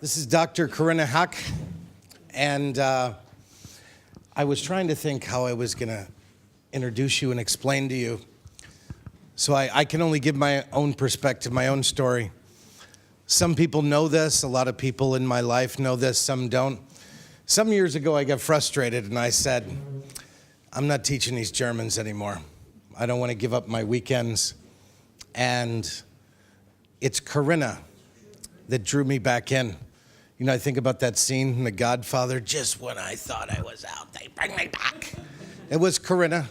This is Dr. Corinna Haack, and I was trying to think how I was going to introduce you and explain to you. So I can only give my own perspective, my own story. Some people know this, a lot of people in my life know this, some don't. Some years ago I got frustrated and I said, I'm not teaching these Germans anymore. I don't want to give up my weekends. And it's Corinna that drew me back in. You know, I think about that scene in The Godfather, just when I thought I was out, they bring me back. It was Corinna.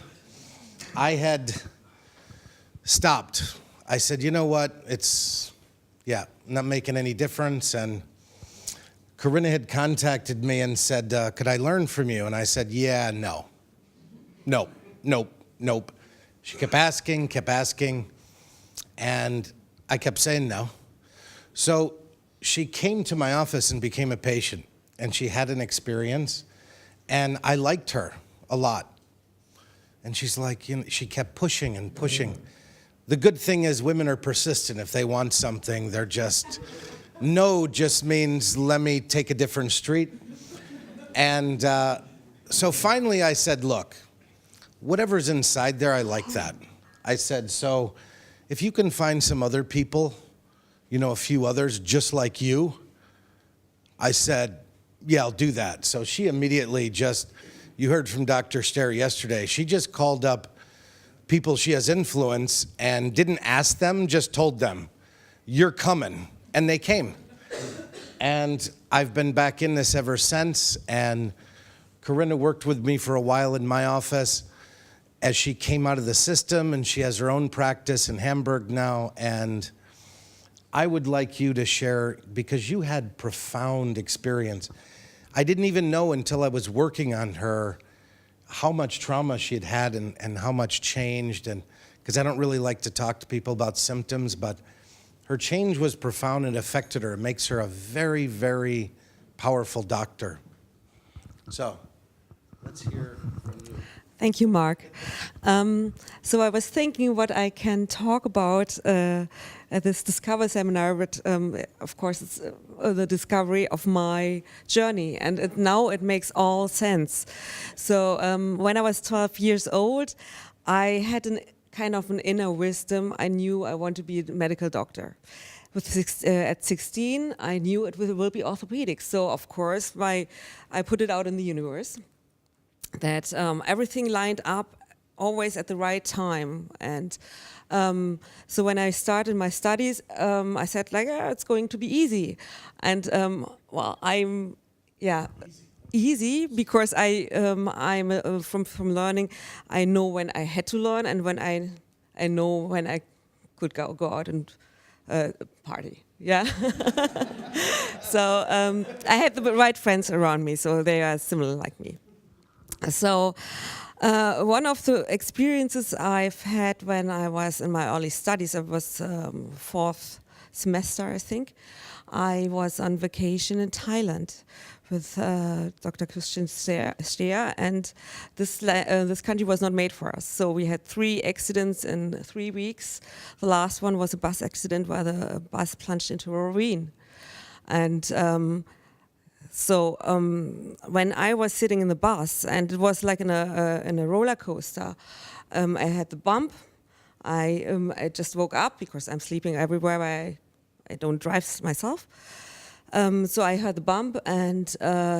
I had stopped. I said, you know what, not making any difference. And Corinna had contacted me and said, could I learn from you? And I said, yeah, no. Nope. She kept asking, and I kept saying no. So she came to my office and became a patient, and she had an experience, and I liked her a lot. And she's like, she kept pushing and pushing. The good thing is women are persistent. If they want something, they're just, no just means let me take a different street. And so finally I said, look, whatever's inside there, I like that. I said, so if you can find some other people, a few others just like you, I said, yeah, I'll do that. So she immediately you heard from Dr. Stair yesterday, she just called up people she has influence and didn't ask them, just told them, you're coming. And they came. And I've been back in this ever since. And Corinna worked with me for a while in my office as she came out of the system, and she has her own practice in Hamburg now. And I would like you to share, because you had profound experience. I didn't even know until I was working on her how much trauma she had had and how much changed. And because I don't really like to talk to people about symptoms, but her change was profound and affected her. It makes her a very, very powerful doctor. So let's hear from you. Thank you, Mark. So I was thinking what I can talk about at this Discover seminar, but of course it's the discovery of my journey, and now it makes all sense. So when I was 12 years old, I had kind of an inner wisdom. I knew I want to be a medical doctor. At 16, I knew it will be orthopedics. So of course, I put it out in the universe that everything lined up always at the right time. And so when I started my studies, I said it's going to be easy. And easy because I'm from learning. I know when I had to learn and when I know when I could go out and party. Yeah. So I had the right friends around me, so they are similar like me. So one of the experiences I've had when I was in my early studies, I was fourth semester, I think. I was on vacation in Thailand with Dr. Christian Steer, and this country was not made for us. So we had 3 accidents in 3 weeks. The last one was a bus accident where the bus plunged into a ravine. And So when I was sitting in the bus, and it was like in a roller coaster, I had the bump. I just woke up because I'm sleeping everywhere. I don't drive myself. So I heard the bump and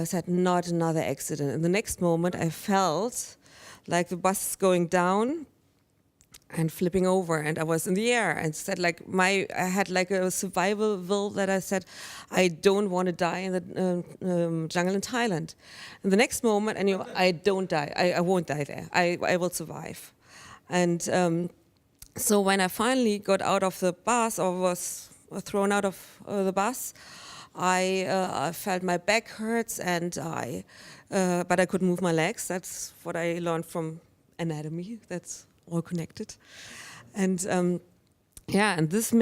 said, not another accident. And the next moment I felt like the bus is going down and flipping over, and I was in the air, and said I had like a survival will that I said, I don't want to die in the jungle in Thailand. And the next moment I knew I don't die, I won't die there, I will survive. And so when I finally got out of the bus, or was thrown out of the bus, I felt my back hurts, and but I couldn't move my legs. That's what I learned from anatomy. That's all connected. And and this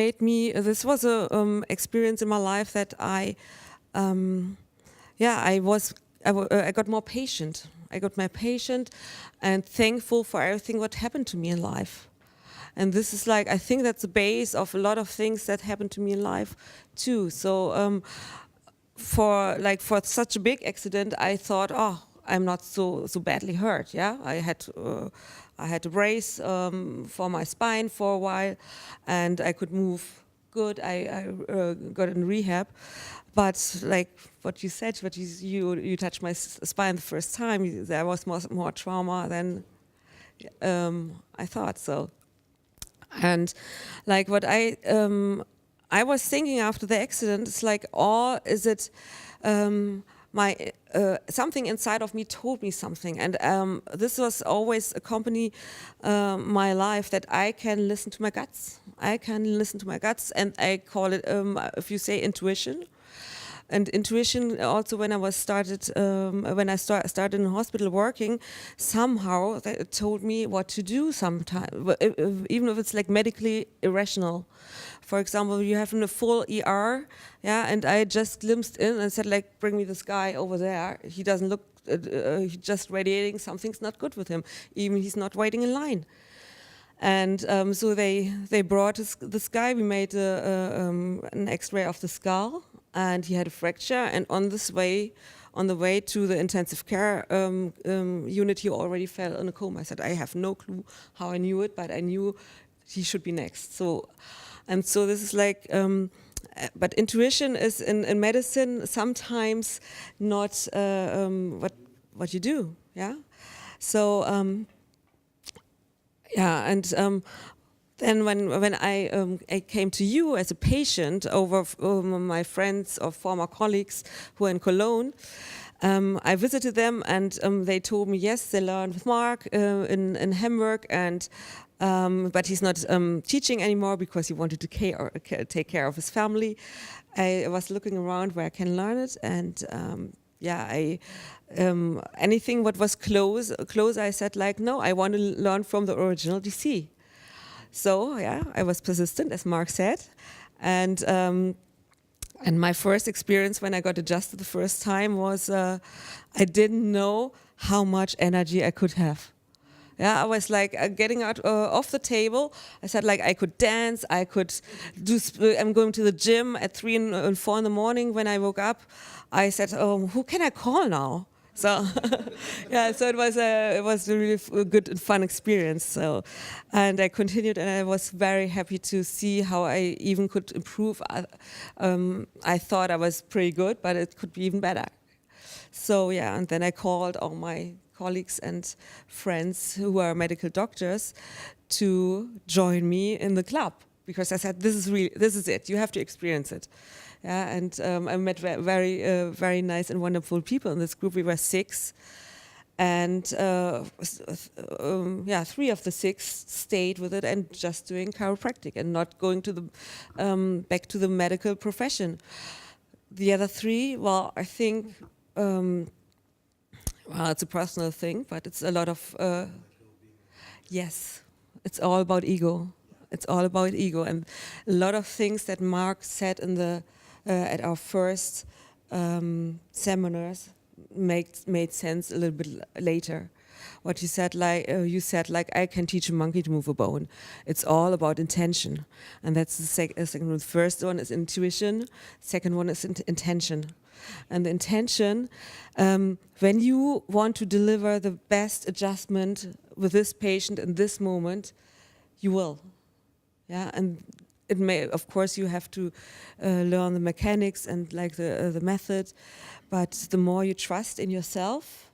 was a experience in my life that I got more patient. I got more patient and thankful for everything what happened to me in life. And this is I think that's the base of a lot of things that happened to me in life too. So for such a big accident, I thought, oh, I'm not so badly hurt. Yeah, I had a brace for my spine for a while, and I could move good. I got in rehab, but like what you said, you touched my spine the first time. There was more trauma than I thought. So, and like what I was thinking after the accident, it's like, or is it my something inside of me told me something, and this was always accompany my life, that I can listen to my guts. I can listen to my guts, and I call it, if you say, intuition. And intuition also, when I started in hospital working, somehow it told me what to do sometimes, even if it's like medically irrational. For example, you have in a full ER, yeah, and I just glimpsed in and said, like, bring me this guy over there. He doesn't look, he's just radiating, something's not good with him. Even he's not waiting in line. And so they brought this guy. We made an X-ray of the skull, and he had a fracture. And on the way to the intensive care unit, he already fell in a coma. I said, I have no clue how I knew it, but I knew he should be next. So this is like, but intuition is in medicine sometimes not what you do. Yeah. So. Yeah, and then when I came to you as a patient over my friends or former colleagues who are in Cologne, I visited them, and they told me, yes, they learned with Mark in Hamburg, and but he's not teaching anymore because he wanted to take care of his family. I was looking around where I can learn it, and yeah, anything what was close, I said, like, no, I want to learn from the original DC. So yeah, I was persistent, as Mark said, and my first experience when I got adjusted the first time was I didn't know how much energy I could have. Yeah, I was like getting out off the table. I said, like, I could dance, I could do. I'm going to the gym at 3 and 4 in the morning. When I woke up, I said, who can I call now? So, yeah, so it was a really good and fun experience. So, and I continued, and I was very happy to see how I even could improve. I thought I was pretty good, but it could be even better. So yeah, and then I called all my colleagues and friends who are medical doctors to join me in the club, because I said, this is it. You have to experience it. Yeah, and I met very nice and wonderful people in this group. We were 6, and yeah, 3 of the 6 stayed with it and just doing chiropractic and not going to the back to the medical profession. The other 3, well, I think, well, it's a personal thing, but it's a lot of yes, it's all about ego. It's all about ego, and a lot of things that Mark said in the at our first seminars made sense a little bit later. What you said, like I can teach a monkey to move a bone. It's all about intention, and that's the second one. The first one is intuition. Second one is intention, and the intention. When you want to deliver the best adjustment with this patient in this moment, you will. Yeah, and it may, of course, you have to learn the mechanics and like the method, but the more you trust in yourself,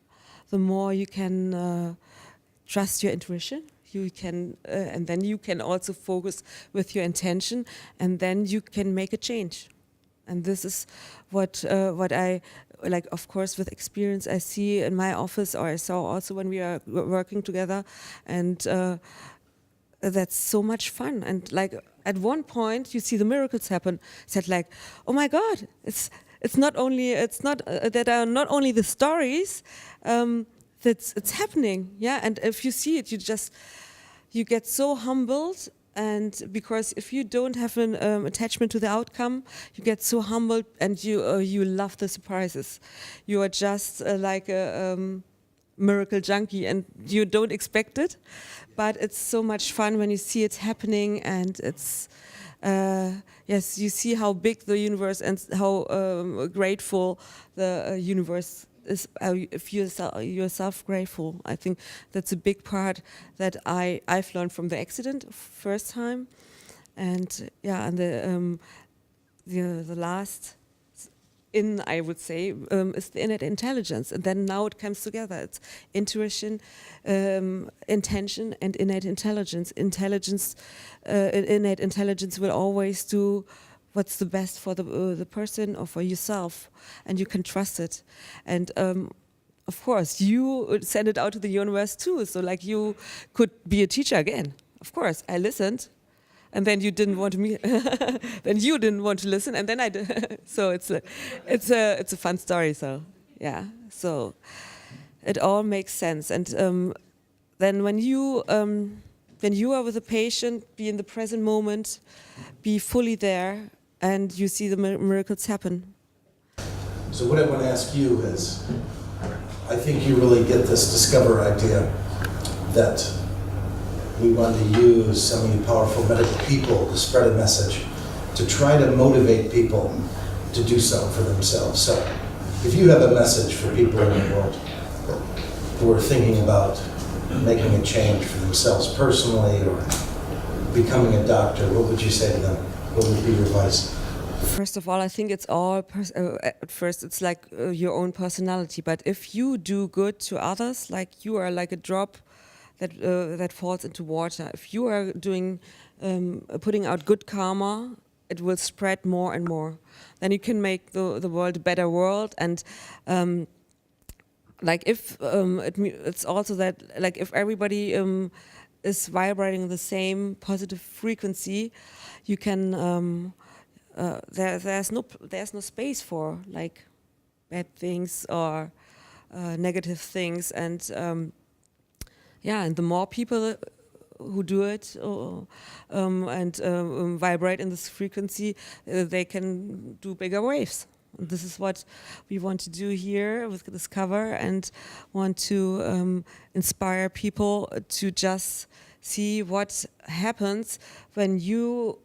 the more you can trust your intuition. You can, and then you can also focus with your intention, and then you can make a change. And this is what I like. Of course, with experience, I see in my office, or I saw also when we are working together, and that's so much fun. And like at one point, you see the miracles happen. Said like, oh my God, it's not that are not only the stories, it's happening. Yeah, and if you see it, you get so humbled. And because if you don't have an attachment to the outcome, you get so humbled, and you love the surprises. You are just like a miracle junkie, and you don't expect it, but it's so much fun when you see it happening, and it's yes, you see how big the universe and how grateful the universe is. If you're yourself grateful, I think that's a big part that I've learned from the accident first time, and yeah, and the last I would say, is the innate intelligence. And then now it comes together. It's intuition, intention, and innate intelligence. Innate intelligence will always do what's the best for the person or for yourself, and you can trust it. And of course, you send it out to the universe too. So like you could be a teacher again. Of course, I listened. And then you didn't want me. Then you didn't want to listen, and then I did. So it's a fun story. So yeah, so it all makes sense. And then when you are with a patient, be in the present moment, be fully there, and you see the miracles happen. So what I want to ask you is, I think you really get this discover idea that we want to use so many powerful medical people to spread a message, to try to motivate people to do so for themselves. So if you have a message for people in the world who are thinking about making a change for themselves personally or becoming a doctor, what would you say to them? What would be your advice? First of all, I think it's all, at first it's like your own personality. But if you do good to others, like you are like a drop that falls into water. If you are putting out good karma, it will spread more and more. Then you can make the world a better world. And like if it's also that like if everybody is vibrating the same positive frequency, you can there's no space for like bad things or negative things. And yeah, and the more people who do it and vibrate in this frequency, they can do bigger waves. And this is what we want to do here with this cover, and want to inspire people to just see what happens when you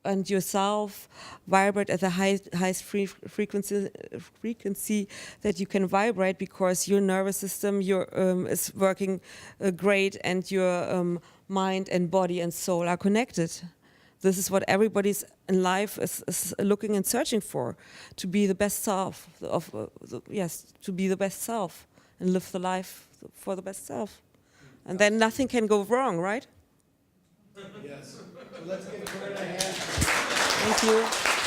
and yourself vibrate at the highest frequency that you can vibrate, because your nervous system is working great, and your mind and body and soul are connected. This is what everybody's in life is looking and searching for, to be the best self to be the best self and live the life for the best self. And then nothing can go wrong, right? Yes. So let's give Corinna a hand. Thank you.